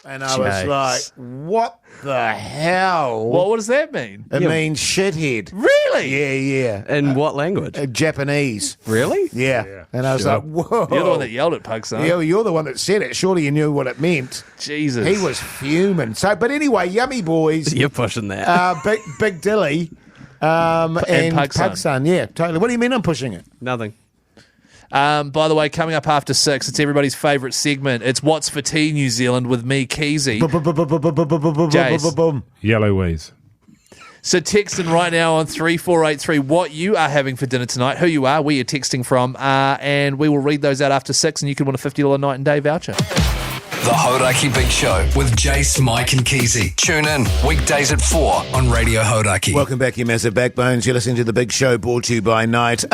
And I was like, what the hell? What does that mean? It means shithead. Really? Yeah. In what language? Japanese. Really? Yeah. And I was like, whoa. You're the one that yelled at Pug, son. Yeah, you're the one that said it. Surely you knew what it meant. Jesus. He was fuming. So, but anyway, Yummy Boys. You're pushing that. Big Dilly. And Pugson. Yeah, totally. What do you mean I'm pushing it? Nothing. By the way, coming up after 6, it's everybody's favourite segment. It's What's for Tea New Zealand with me, Keyzie. Jase. Yellow wheeze. So text in right now on 3483 what you are having for dinner tonight, who you are, where you're texting from, and we will read those out after 6 and you can win a $50 night and day voucher. The Hodaki Big Show with Jase, Mike and Keyzie. Tune in weekdays at 4 on Radio Hodaki. Welcome back, you massive backbones. You're listening to The Big Show, brought to you by Night.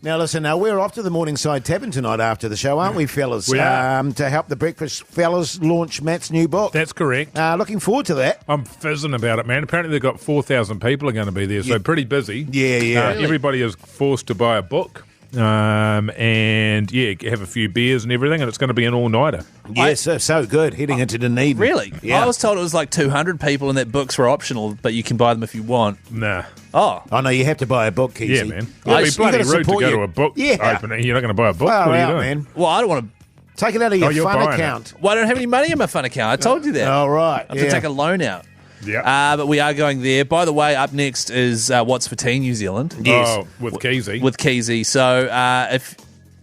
Now, listen, we're off to the Morningside Tavern tonight after the show, aren't we, fellas? We are. To help the Breakfast Fellas launch Matt's new book. That's correct. Looking forward to that. I'm fizzing about it, man. Apparently they've got 4,000 people are going to be there, so pretty busy. Yeah. Everybody is forced to buy a book. Have a few beers and everything, and it's going to be an all-nighter. Yes, so good. Heading into Dunedin. Really? Yeah. I was told it was like 200 people and that books were optional, but you can buy them if you want. Nah. Oh. Oh, no, you have to buy a book, Keyzie. Yeah, man. Yeah, It'd be bloody gotta rude to support go you. to a book opening. You're not going to buy a book? Far What are you out, doing? man. Well, I don't want to. Take it out of your you're fun buying it. account. Well, I don't have any money in my fun account. I told you that. Oh, right. I have to take a loan out. Yeah. But we are going there. By the way, up next is What's for Tea New Zealand. Oh, with Keyzie. With Keyzie. So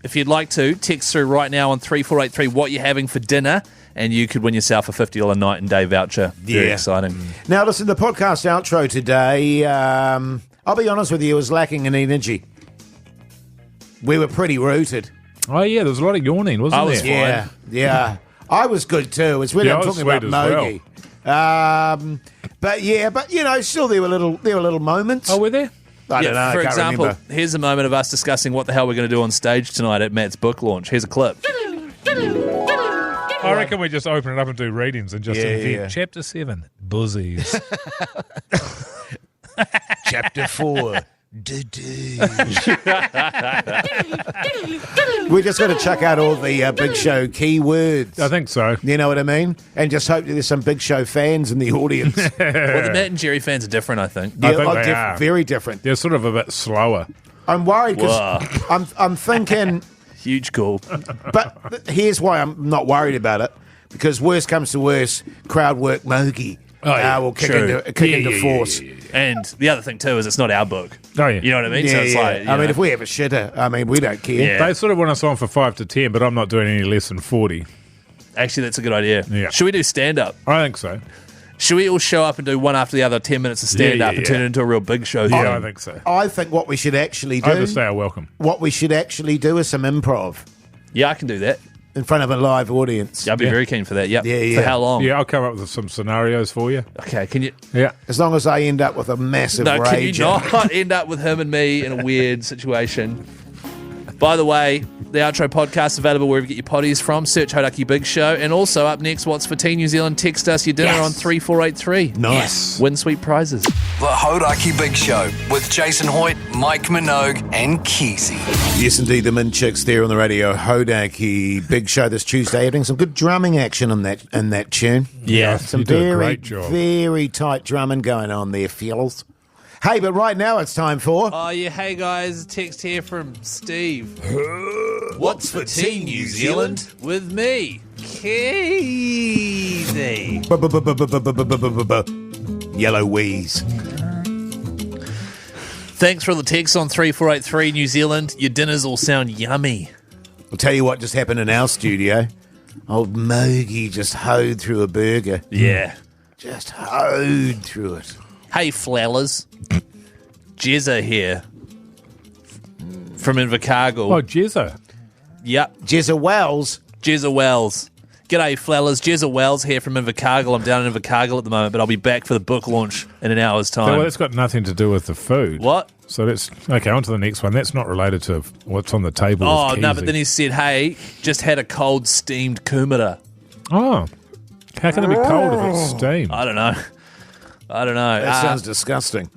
if you'd like to, text through right now on 3483 what you're having for dinner, and you could win yourself a $50 night and day voucher. Very exciting. Now, listen, the podcast outro today, I'll be honest with you, was lacking in energy. We were pretty rooted. Oh, yeah, there was a lot of yawning, wasn't I was there? fine. Yeah. I was good too. It's really Yeah, I'm I was talking about sweet as Mogi. But still there were little moments. Oh, were there? I don't know. For I can't example, remember. here's a moment of us discussing what the hell we're going to do on stage tonight at Matt's book launch. Here's a clip. I reckon we just open it up and do readings and just invent. Chapter 7, Buzzies. Chapter 4. We just got to chuck out all the Big Show keywords. I think so. You know what I mean? And just hope that there's some Big Show fans in the audience. Well, the Matt and Jerry fans are different, I think. I think they are. Very different. They're sort of a bit slower. I'm worried because I'm thinking... Huge call. But here's why I'm not worried about it. Because worst comes to worst, crowd work Mogi will kick into force. Yeah. And the other thing, too, is it's not our book. Oh, yeah. You know what I mean? So it's like... I mean, if we have a shitter, we don't care. Yeah. They sort of want us on for 5 to 10, but I'm not doing any less than 40. Actually, that's a good idea. Yeah. Should we do stand-up? I think so. Should we all show up and do one after the other, 10 minutes of stand-up and turn it into a real big show? Yeah, I think so. I think what we should actually do... Overstay our welcome. What we should actually do is some improv. Yeah, I can do that. In front of a live audience. Yeah, I'd be very keen for that. Yep. Yeah. For how long? Yeah, I'll come up with some scenarios for you. Okay, can you... Yeah. As long as I end up with a massive No, can you rage. not end up with him and me in a weird situation? By the way, the outro podcast is available wherever you get your potties from. Search Hodaki Big Show. And also up next, What's for Tea New Zealand? Text us your dinner on 3483. Nice. Win sweet prizes. The Hodaki Big Show with Jason Hoyt, Mike Minogue and Keyzie. Yes, indeed, the Min Chicks there on the radio. Hodaki Big Show this Tuesday. Having some good drumming action in that tune. Yeah. Some You did a very, great job. very tight drumming going on there, fellas. Hey, but right now it's time for... Oh, yeah. Hey, guys. Text here from Steve. What's for Tea New Zealand? With me, Keyzie. Yellow wheeze. Thanks for the text on 3483 New Zealand. Your dinners all sound yummy. I'll tell you what just happened in our studio. Old Mogi just hoed through a burger. Yeah. Just hoed through it. Hey, flowers. Jezza here. From Invercargill. Oh, Jezza. Yep. Jezza Wells. Jezza Wells. G'day, Flellers. Jezza Wells here from Invercargill. I'm down in Invercargill at the moment, but I'll be back for the book launch in an hour's time. Well, that's got nothing to do with the food. What? So let's on to the next one. That's not related to what's on the table. Oh, with no, Keyzie. but then he said, hey, just had a cold steamed kumara. Oh, how can it be cold if it's steamed? I don't know. That sounds disgusting.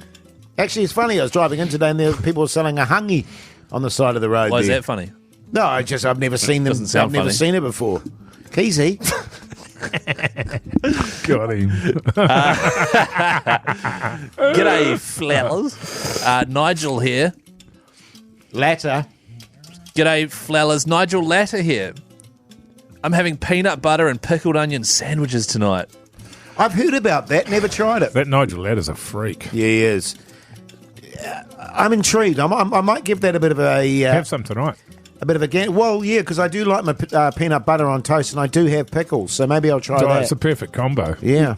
Actually, it's funny. I was driving in today and there were people selling a hangi on the side of the road. Why is there. that funny? No, I've never seen them. Doesn't sound I've never funny. seen it before. Keyzie. Got him. G'day, Flellers. Nigel here. Latter. G'day, Flellers. Nigel Latter here. I'm having peanut butter and pickled onion sandwiches tonight. I've heard about that. Never tried it. That Nigel Latter's a freak. Yeah, he is. I'm intrigued. I might give that a bit of a Have some tonight. a bit of a game. Well, yeah, because I do like my peanut butter on toast, and I do have pickles, so maybe I'll try that. It's a perfect combo. Yeah.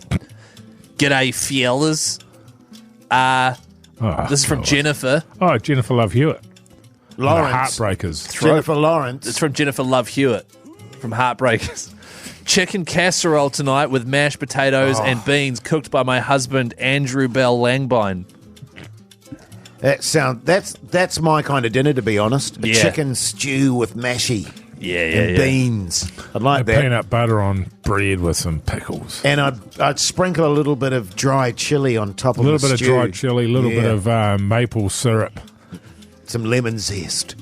G'day, Fiellas. Oh, This is from God. Jennifer. Oh, Jennifer Love Hewitt. Lawrence. The Heartbreakers. Jennifer Lawrence. It's from Jennifer Love Hewitt from Heartbreakers. Chicken casserole tonight with mashed potatoes and beans cooked by my husband, Andrew Bell Langbine. That's my kind of dinner, to be honest. A Yeah. chicken stew with mashy and Yeah. beans. I'd like that. Peanut butter on bread with some pickles. And I'd sprinkle a little bit of dry chili on top A of little the bit stew. of dried chili, a little bit of maple syrup. Some lemon zest.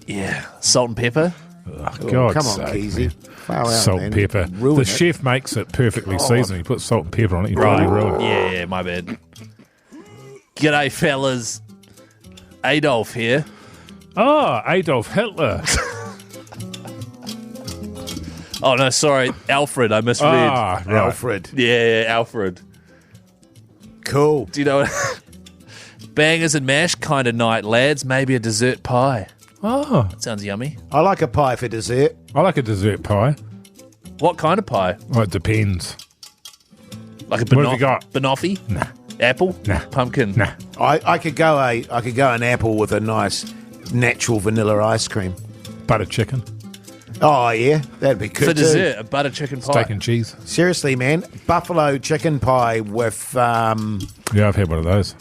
Yeah. Salt and pepper. Oh, Oh, God's come on, sake, Keyzie. man. Far out, Salt man. and pepper. Ruin The it. chef makes it perfectly seasoned. He puts salt and pepper on it. You bloody ruin it. Yeah, my bad. G'day, fellas. Adolf here. Oh, Adolf Hitler. Oh, no, sorry. Alfred, I misread. Ah, right. Alfred. Yeah, Alfred. Cool. Do you know what? Bangers and mash kind of night, lads. Maybe a dessert pie. Oh, Sounds yummy. I like a pie for dessert. I like a dessert pie. What kind of pie? Oh, it depends. Like a What have you got? banoffee? Nah. Apple? Nah. Pumpkin? Nah. I could go an apple with a nice natural vanilla ice cream. Butter chicken. Oh yeah, that'd be good For too. dessert, a butter chicken pie. Steak and cheese. Seriously, man, buffalo chicken pie with Yeah, I've had one of those.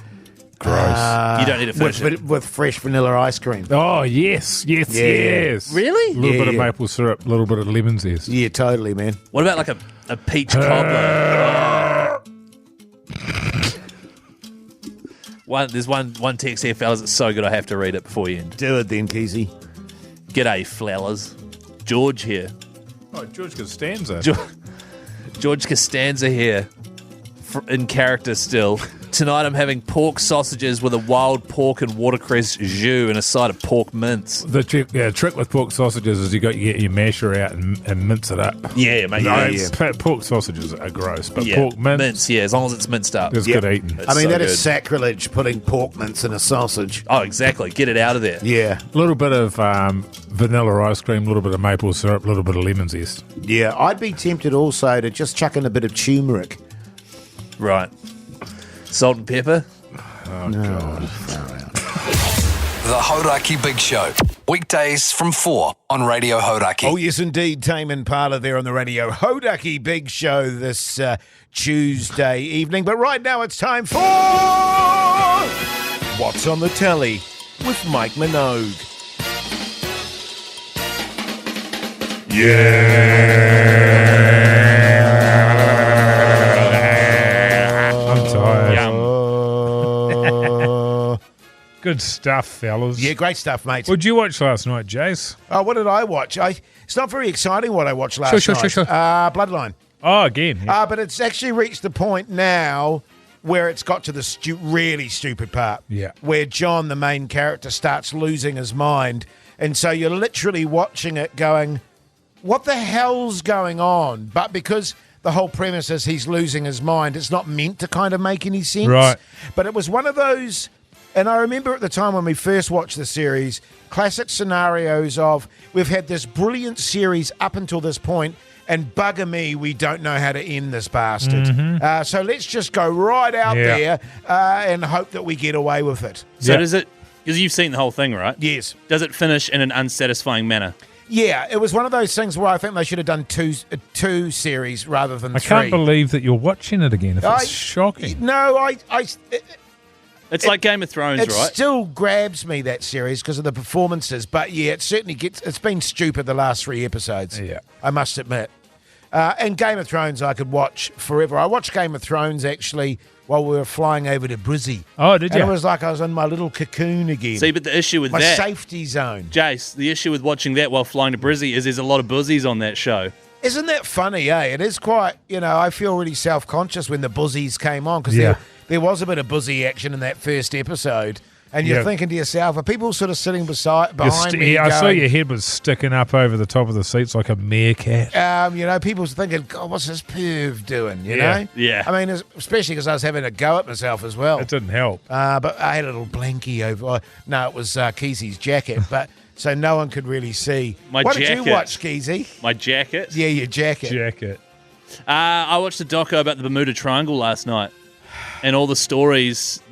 Gross. You don't need to finish it. with fresh vanilla ice cream. Oh, yes. Yeah. Really? A little bit of Yeah. maple syrup, a little bit of lemon zest. Yeah, totally, man. What about like a peach cobbler? There's one text here, fellas. It's so good I have to read it before you end. Do it then, Keyzie. G'day, flowers. George here. Oh, George Costanza. George Costanza here. In character still. Tonight I'm having pork sausages with a wild pork and watercress jus and a side of pork mince. The trick with pork sausages is you get your masher out and mince it up. Yeah, mate. Pork sausages are gross, but Yeah, pork mince yeah, as long as it's minced up. is good eating. It's I mean, so that is good. sacrilege, putting pork mince in a sausage. Oh, exactly. Get it out of there. Yeah, A little bit of vanilla ice cream, a little bit of maple syrup, a little bit of lemon zest. yeah. I'd be tempted also to just chuck in a bit of turmeric. Right. Salt and pepper. Oh, God. The Hodaki Big Show. Weekdays from 4 on Radio Hodaki. Oh, yes, indeed. Tame Impala there on the radio. Hodaki Big Show this Tuesday evening. But right now it's time for What's on the Telly with Mike Minogue. I'm tired. Uh, Good stuff, fellas. yeah, great stuff, mate. What'd you watch last night, Jase? Oh, what did I watch? It's not very exciting what I watched last Sure. night. Bloodline. Oh, again. Yeah. But it's actually reached the point now where it's got to the really stupid part. Yeah. Where John, the main character, starts losing his mind. And so you're literally watching it going, what the hell's going on? But because the whole premise is he's losing his mind, it's not meant to kind of make any sense. Right. But it was one of those, and I remember at the time when we first watched the series, classic scenarios of we've had this brilliant series up until this point, and bugger me, we don't know how to end this bastard. So let's just go right out there and hope that we get away with it. So Yeah. does it, because you've seen the whole thing, right? Yes. Does it finish in an unsatisfying manner? Yeah, it was one of those things where I think they should have done two series rather than three. I can't believe that you're watching it again. It's shocking. No, It's like Game of Thrones, it right? still grabs me, that series, because of the performances. But yeah, it certainly it's been stupid the last 3 episodes. Yeah. I must admit. And Game of Thrones I could watch forever. I watched Game of Thrones actually while we were flying over to Brizzy. Oh, did you? And it was like I was in my little cocoon again. See, but the issue with my that... safety zone. Jase, the issue with watching that while flying to Brizzy is there's a lot of buzzies on that show. Isn't that funny, eh? It is quite, I feel really self-conscious when the buzzies came on, because there was a bit of buzzy action in that first episode. And you're thinking to yourself, are people sort of sitting behind me? I saw your head was sticking up over the top of the seats like a meerkat. People's thinking, God, what's this perv doing, you Yeah. know? Yeah. I mean, especially because I was having a go at myself as well. It didn't help. But I had a little blankie over. No, it was Keyzie's jacket, but so no one could really see. My what jacket. did you watch, Keyzie? My jacket? Yeah, your jacket. I watched a doco about the Bermuda Triangle last night. And all the stories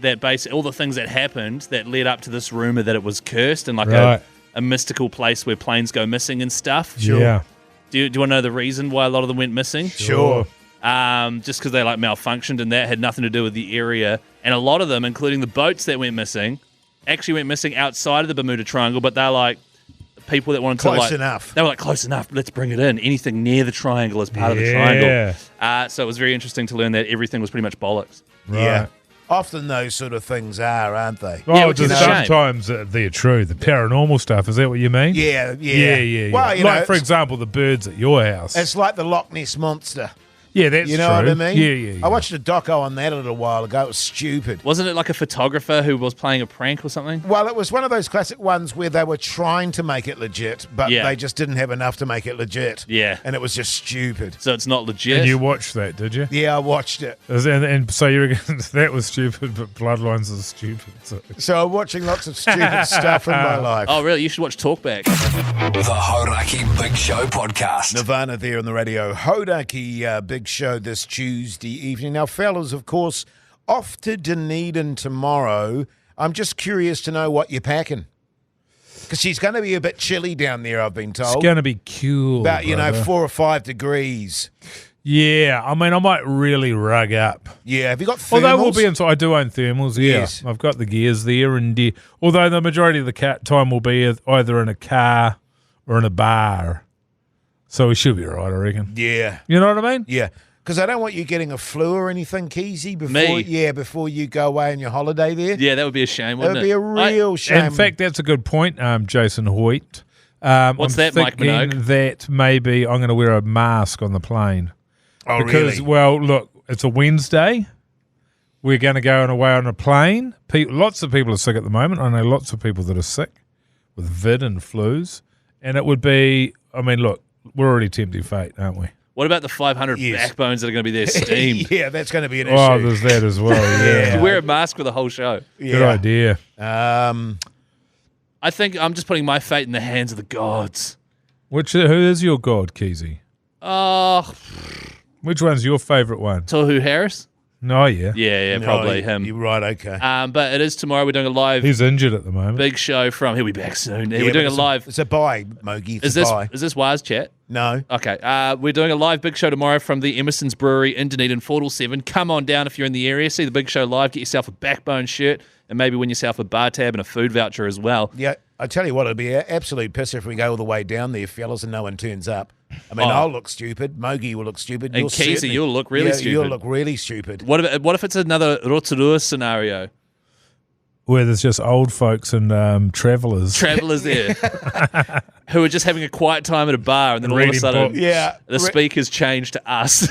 all the things that happened that led up to this rumor that it was cursed and like a mystical place where planes go missing and stuff. Sure. Yeah. Do you want to know the reason why a lot of them went missing? Sure. Just because they malfunctioned and that had nothing to do with the area. And a lot of them, including the boats that went missing, actually went missing outside of the Bermuda Triangle, but they're like people that wanted close enough. They were like, close enough, let's bring it in. Anything near the triangle is part of the triangle. So it was very interesting to learn that everything was pretty much bollocks. Right. Yeah. Often those sort of things are, aren't they? Well, which is a shame. sometimes they're true. The paranormal stuff, is that what you mean? Yeah. Well, like, for example, the birds at your house. It's like the Loch Ness Monster. Yeah, that's true. You know what I mean? Yeah. I watched a doco on that a little while ago. It was stupid. Wasn't it like a photographer who was playing a prank or something? Well, it was one of those classic ones where they were trying to make it legit, but they just didn't have enough to make it legit. Yeah. And it was just stupid. So it's not legit? And you watched that, did you? Yeah, I watched it. And so you reckon that was stupid, but Bloodlines is stupid. So I'm watching lots of stupid stuff in my life. Oh, really? You should watch Talkback. The Hodaki Big Show podcast. Nirvana there on the radio. Hodaki Big Show this Tuesday evening. Now, fellas, of course, off to Dunedin tomorrow. I'm just curious to know what you're packing. Because she's going to be a bit chilly down there, I've been told. It's going to be cool. About, brother. 4 or 5 degrees. Yeah, I mean, I might really rug up. Yeah, have you got thermals? Although we'll be inside. I do own thermals, yeah. Yes. I've got the gears there. And although the majority of the time will be either in a car or in a bar. So we should be all right, I reckon. Yeah. You know what I mean? Yeah. Because I don't want you getting a flu or anything, Keyzie, before you go away on your holiday there. Yeah, that would be a shame, wouldn't That would be a real shame. In fact, that's a good point, Jason Hoyt. What's that, Mike Minogue? That maybe I'm going to wear a mask on the plane. Oh, because, really? well, look, it's a Wednesday. We're going to go away on a plane. Lots of people are sick at the moment. I know lots of people that are sick with vid and flus. And it would be, I mean, look, we're already tempting fate, aren't we? What about the 500 backbones that are going to be there steamed? Yeah, that's going to be an issue. Oh, there's that as well, yeah. Wear a mask for the whole show. Yeah. Good idea. I think I'm just putting my fate in the hands of the gods. Who is your god, Keyzie? Oh, Which one's your favourite one? Tohu Harris? No, yeah. Yeah, probably him. You're right, okay. But it is tomorrow. We're doing a live He's injured at the moment. big show from... He'll be back soon. Yeah, We're doing a live... It's a bye, Mogi. Is this Waz chat? No. Okay. We're doing a live big show tomorrow from the Emerson's Brewery in Dunedin, 4 till 7. Come on down if you're in the area. See the big show live. Get yourself a backbone shirt and maybe win yourself a bar tab and a food voucher as well. Yeah, I tell you what, it'd be an absolute piss if we go all the way down there, fellas, and no one turns up. I mean, I'll look stupid. Mogi will look stupid. And Keyzie, you'll look really stupid. You'll look really stupid. What if it's another Rotorua scenario? Where there's just old folks and travellers. Travellers there who are just having a quiet time at a bar and then all of a sudden the speakers change to us.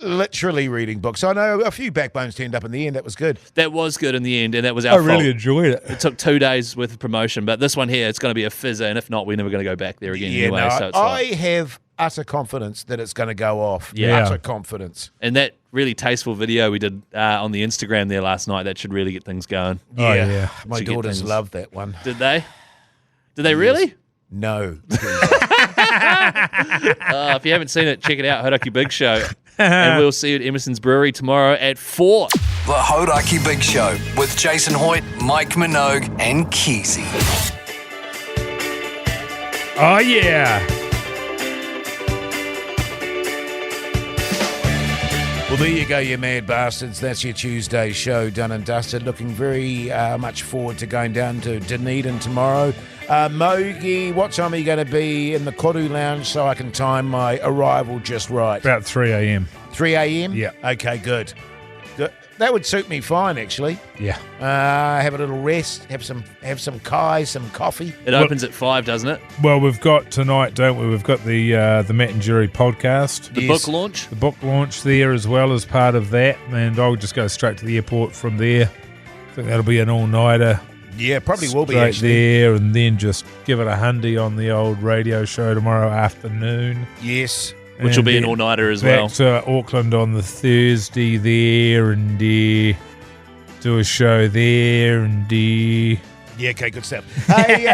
Literally reading books. I know a few backbones turned up in the end. That was good. That was good in the end, and that was our fault. I really enjoyed it. It took 2 days worth of promotion, but this one here, it's going to be a fizzer, and if not, we're never going to go back there again anyway. No, so it's I have utter confidence that it's going to go off. Yeah. Utter confidence. And that really tasteful video we did on the Instagram there last night, that should really get things going. Oh, yeah. My Should get daughters things- love that one. Did they? Did they really? No. If you haven't seen it, check it out, Hodaki Big Show. And we'll see you at Emerson's Brewery tomorrow at 4. The Hodaki Big Show with Jason Hoyt, Mike Minogue, and Keyzie. Oh, yeah. Well, there you go, you mad bastards. That's your Tuesday show done and dusted. Looking very much forward to going down to Dunedin tomorrow. Mogi, what time are you going to be in the Koru Lounge so I can time my arrival just right? About 3 a.m. 3 a.m.? Yeah. Okay, good. That would suit me fine, actually. Yeah. Have a little rest, have some kai, some coffee. It opens at 5, doesn't it? Well, we've got tonight, don't we? We've got the Matt and Jerry podcast. The book launch? The book launch there as well as part of that. And I'll just go straight to the airport from there. I think that'll be an all-nighter. Yeah, probably will be, straight actually. there, and then just give it a hundy on the old radio show tomorrow afternoon. Yes. Which will be an all-nighter as well. Back to Auckland on the Thursday there, and do a show there, and Yeah, okay, good stuff. Hey,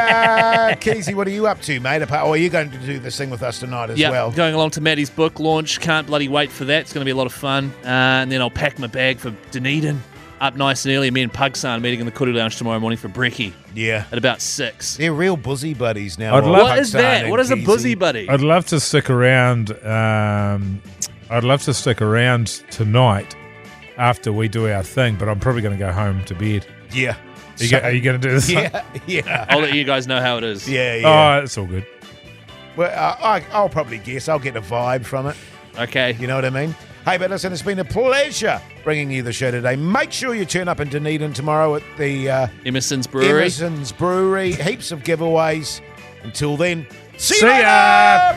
Keyzie, what are you up to, mate? Are you going to do this thing with us tonight as well? Going along to Maddie's book launch. Can't bloody wait for that. It's going to be a lot of fun. And then I'll pack my bag for Dunedin. Up nice and early. Me and Pugsan meeting in the Koru Lounge tomorrow morning for brekkie. Yeah. At about 6. They're real buzzy buddies now. What is that? What is a buzzy buddy? I'd love to stick around. I'd love to stick around tonight after we do our thing, but I'm probably going to go home to bed. Yeah. Are you going to do this? Yeah. I'll let you guys know how it is. Yeah. Oh, it's all good. Well, I'll probably guess. I'll get a vibe from it. Okay. You know what I mean? Hey, but listen, it's been a pleasure bringing you the show today. Make sure you turn up in Dunedin tomorrow at the Emerson's Brewery. Heaps of giveaways. Until then, see ya! ya!